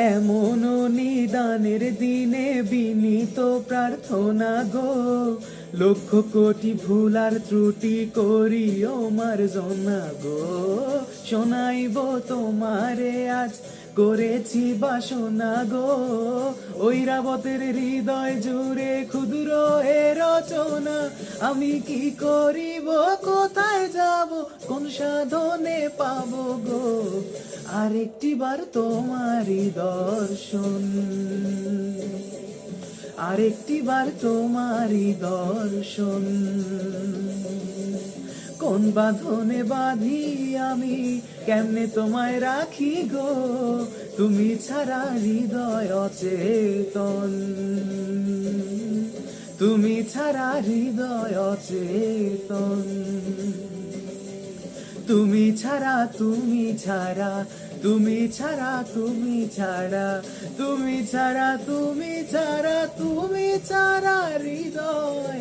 এমন নিদানের দিনে বিনীত প্রার্থনা গো, লক্ষ কোটি ভুল আর ত্রুটি করিও মার্জনা গো। শোনাইব তোমারে আজ করেছি বাসনা গো, ঐরাবতের হৃদয় জুড়ে ক্ষুদ্র এ রচনা। আমি কি করিব, কোথায় যাব, কোন সাধনে পাবো গো, আরেকটি বার তোমারই দর্শন, আরেকটি বার তোমারই দর্শন। কোন বাঁধনে বাঁধি আমি, কেমনে তোমায় রাখি গো, তুমি ছাড়া হৃদয় অচেতন, তুমি ছাড়া হৃদয় অচেতন। তুমি ছাড়া, তুমি ছাড়া, তুমি ছাড়া, তুমি ছাড়া, তুমি ছাড়া, তুমি ছাড়া, তুমি ছাড়া হৃদয়